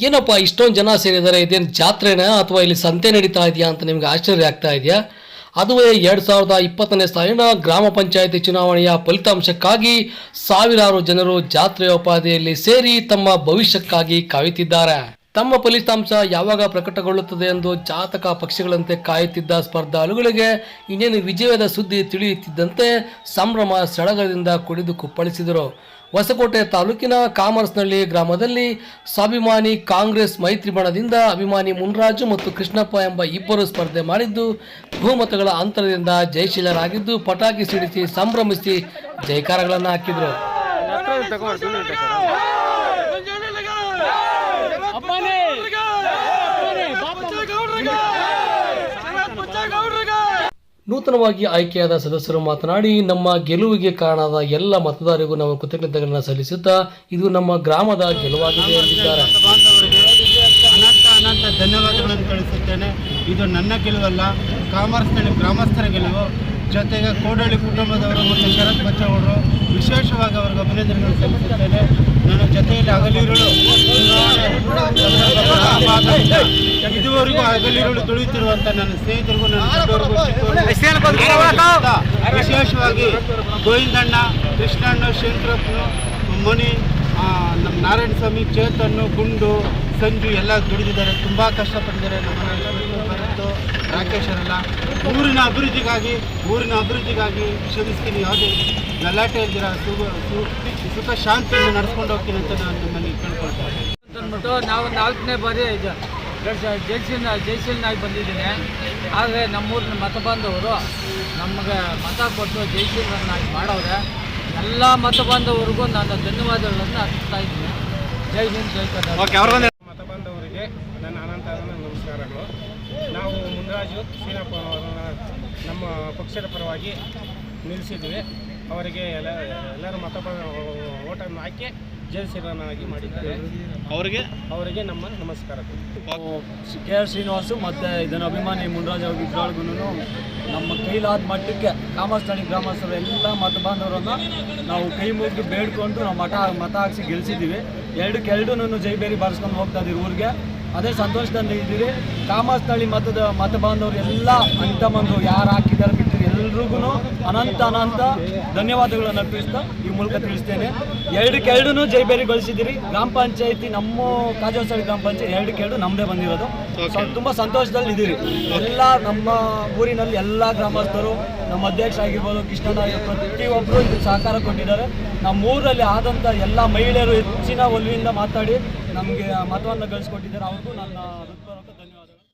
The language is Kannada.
ಏನಪ್ಪ ಇಷ್ಟೊಂದು ಜನ ಸೇರಿದ್ದಾರೆ, ಇದೇನು ಜಾತ್ರೆನಾ ಅಥವಾ ಇಲ್ಲಿ ಸಂತೆ ನಡೀತಾ ಇದೆಯಾ ಅಂತ ನಿಮ್ಗೆ ಆಶ್ಚರ್ಯ ಆಗ್ತಾ ಇದೆಯಾ? ಅದುವೇ 2020ನೇ ಸಾಲಿನ ಗ್ರಾಮ ಪಂಚಾಯಿತಿ ಚುನಾವಣೆಯ ಫಲಿತಾಂಶಕ್ಕಾಗಿ ಸಾವಿರಾರು ಜನರು ಜಾತ್ರೆಯೋಪಾದಿಯಲ್ಲಿ ಸೇರಿ ತಮ್ಮ ಭವಿಷ್ಯಕ್ಕಾಗಿ ಕಾಯುತ್ತಿದ್ದಾರೆ. ತಮ್ಮ ಫಲಿತಾಂಶ ಯಾವಾಗ ಪ್ರಕಟಗೊಳ್ಳುತ್ತದೆ ಎಂದು ಜಾತಕ ಪಕ್ಷಿಗಳಂತೆ ಕಾಯುತ್ತಿದ್ದ ಸ್ಪರ್ಧಾಳುಗಳಿಗೆ ಇನ್ನೇನು ವಿಜಯದ ಸುದ್ದಿ ತಿಳಿಯುತ್ತಿದ್ದಂತೆ ಸಂಭ್ರಮ ಸಡಗರದಿಂದ ಕುಡಿದು ಕುಪ್ಪಳಿಸಿದರು. ಹೊಸಕೋಟೆ ತಾಲೂಕಿನ ಕಾಮರ್ಸ್ನಳ್ಳಿ ಗ್ರಾಮದಲ್ಲಿ ಸ್ವಾಭಿಮಾನಿ ಕಾಂಗ್ರೆಸ್ ಮೈತ್ರಿ ಬಣದಿಂದ ಅಭಿಮಾನಿ ಮುನ್ರಾಜು ಮತ್ತು ಕೃಷ್ಣಪ್ಪ ಎಂಬ ಇಬ್ಬರು ಸ್ಪರ್ಧೆ ಮಾಡಿದ್ದು ಬಹುಮತಗಳ ಅಂತರದಿಂದ ಜಯಶೀಲರಾಗಿದ್ದು ಪಟಾಕಿ ಸಿಡಿಸಿ ಸಂಭ್ರಮಿಸಿ ಜಯಕಾರಗಳನ್ನು ಹಾಕಿದರು. ನೂತನವಾಗಿ ಆಯ್ಕೆಯಾದ ಸದಸ್ಯರು ಮಾತನಾಡಿ, ನಮ್ಮ ಗೆಲುವಿಗೆ ಕಾರಣವಾದ ಎಲ್ಲ ಮತದಾರರಿಗೂ ನಾವು ಕೃತಜ್ಞತೆಗಳನ್ನು ಸಲ್ಲಿಸುತ್ತಾ ಇದು ನಮ್ಮ ಗ್ರಾಮದ ಗೆಲುವಾಗಿದೆ ಎಂದಿದ್ದಾರೆ. ಅನಂತ ಧನ್ಯವಾದಗಳನ್ನು ತಿಳಿಸುತ್ತೇನೆ. ಇದು ನನ್ನ ಗೆಲುವಲ್ಲ, ಕಾಮರ್ಸ್ನಲ್ಲಿ ಗ್ರಾಮಸ್ಥರ ಗೆಲುವು. ಜೊತೆಗೆ ಕೋಡಳ್ಳಿ ಕುಟುಂಬದವರು ಮತ್ತು ಶರತ್ ಬಚ್ಚವರು ವಿಶೇಷವಾಗಿ ಅವರಿಗೆ ಅಭಿನಂದನೆಗಳನ್ನು ಸಲ್ಲಿಸುತ್ತೇನೆ. ನನ್ನ ಜೊತೆಯಲ್ಲಿ ಹಗಲಿರುಳು ಇದುವರೆಗೂ ಹಗಲಿರುಳು ತುಳಿತಿರುವಂಥ ನನ್ನ ಸ್ನೇಹಿತರಿಗೂ ವಿಶೇಷವಾಗಿ ಗೋವಿಂದಣ್ಣ, ಕೃಷ್ಣಣ್ಣ, ಶಂಕರಪ್ಪನು, ಮಣಿ, ನಮ್ಮ ನಾರಾಯಣ ಸ್ವಾಮಿ, ಚೇತನ್ನು, ಗುಂಡು, ಸಂಜು ಎಲ್ಲ ದುಡಿದಿದ್ದಾರೆ, ತುಂಬ ಕಷ್ಟಪಟ್ಟಿದ್ದಾರೆ. ನಮ್ಮ ಭರತ್, ರಾಕೇಶರೆಲ್ಲ ಊರಿನ ಅಭಿವೃದ್ಧಿಗಾಗಿ ಶ್ರಮಿಸ್ತೀನಿ. ಯಾವುದೇ ಗಲಾಟೆ ಇದ್ದೀರಾ ಸುಖ ಶಾಂತಿಯನ್ನು ನಡ್ಸ್ಕೊಂಡು ಹೋಗ್ತೀನಿ ಅಂತ ನಾನು ನಿಮ್ಮಲ್ಲಿ ಕೇಳ್ಕೊಳ್ತೇನೆ. ಅಂದ್ಬಿಟ್ಟು ನಾವು 4ನೇ ಬಾರಿ ಜಯಶೀಲನಾಗಿ ಬಂದಿದ್ದೀನಿ. ಆದರೆ ನಮ್ಮೂರಿನ ಮತ ಬಾಂಧವರು ನಮಗೆ ಮತ ಕೊಟ್ಟು ಜಯಶೀಲರನ್ನಾಗಿ ಮಾಡವ್ರೆ. ಎಲ್ಲ ಮತ ಬಾಂಧವರಿಗೂ ನಾನು ಧನ್ಯವಾದಗಳನ್ನು ಅರ್ಪಿಸ್ತಾ ಇದ್ದೀನಿ. ಜೈ ಹಿಂದ್, ಜೈ ಕರ್ನಾಟಕ. ಮತ ಬಾಂಧವರಿಗೆ ನನ್ನ ಅನಂತ ನಮಸ್ಕಾರಗಳು. ನಾವು ಮುನ್ರಾಜು ಶ್ರೀನಪ್ಪ ಅವರನ್ನ ನಮ್ಮ ಪಕ್ಷದ ಪರವಾಗಿ ನಿಲ್ಲಿಸಿದ್ವಿ. ಅವರಿಗೆ ಎಲ್ಲರೂ ಓಟನ್ನು ಹಾಕಿ ಜಯಶೀಲನಾಗಿ ಮಾಡಿದ್ದಾರೆ. ಅವರಿಗೆ ನಮ್ಮ ನಮಸ್ಕಾರಗಳು. KR ಶ್ರೀನಿವಾಸು ಮತ್ತು ಇದನ್ನು ಅಭಿಮಾನಿ ಮುನ್ರಾಜ್ ಇಬ್ಬರಿಗೂ ನಮ್ಮ ಕೈಲಾದ ಮಟ್ಟಕ್ಕೆ ಕಾಮರ್ಸ್ನಳ್ಳಿ ಗ್ರಾಮಸ್ಥರು ಎಲ್ಲ ಮತ ಬಾಂಧವರನ್ನು ನಾವು ಕೈ ಮುಗಿದು ಬೇಡ್ಕೊಂಡು ನಾವು ಮತ ಹಾಕಿಸಿ ಗೆಲ್ಲಿಸಿದ್ದೀವಿ. ಎರಡೂ ಜೈಬೇರಿ ಬಾರಿಸ್ಕೊಂಡು ಹೋಗ್ತಾ ಇದ್ದೀವಿ ಊರಿಗೆ. ಅದೇ ಸಂತೋಷದಿಂದ ಇದ್ದೀವಿ. ಕಾಮರ್ಸ್ನಳ್ಳಿ ಮತ ಬಾಂಧವರು ಎಲ್ಲ ಅಂಟಮಂದು ಯಾರು ಹಾಕಿದ್ದಾರೆ ಬಿಟ್ಟಿರಿ ಎಲ್ರಿಗೂ ಅನಂತ ಧನ್ಯವಾದಗಳನ್ನು ಅರ್ಪಿಸ್ತಾ ಈ ಮೂಲಕ ತಿಳಿಸ್ತೇನೆ. ಎರಡೂ ಜೈಬೇರಿಗೊಳಿಸಿದ್ದೀರಿ. ಗ್ರಾಮ ಪಂಚಾಯತಿ ನಮ್ಮ ಕಾಜೋಸಳ್ಳಿ ಗ್ರಾಮ ಪಂಚಾಯತಿ 2 ನಮ್ಮದೇ ಬಂದಿರೋದು. ತುಂಬ ಸಂತೋಷದಲ್ಲಿ ಇದ್ದೀರಿ. ಎಲ್ಲ ನಮ್ಮ ಊರಿನಲ್ಲಿ ಎಲ್ಲ ಗ್ರಾಮಸ್ಥರು, ನಮ್ಮ ಅಧ್ಯಕ್ಷ ಆಗಿರ್ಬೋದು, ಕೃಷ್ಣಣ್ಣ, ಪ್ರತಿಯೊಬ್ಬರು ಇದು ಸಹಕಾರ ಕೊಟ್ಟಿದ್ದಾರೆ. ನಮ್ಮ ಊರಲ್ಲಿ ಆದಂಥ ಎಲ್ಲ ಮಹಿಳೆಯರು ಹೆಚ್ಚಿನ ಒಲವಿಂದ ಮಾತಾಡಿ ನಮಗೆ ಮತವನ್ನು ಗಳಿಸ್ಕೊಟ್ಟಿದ್ದಾರೆ. ಅವ್ರಿಗೂ ನನ್ನ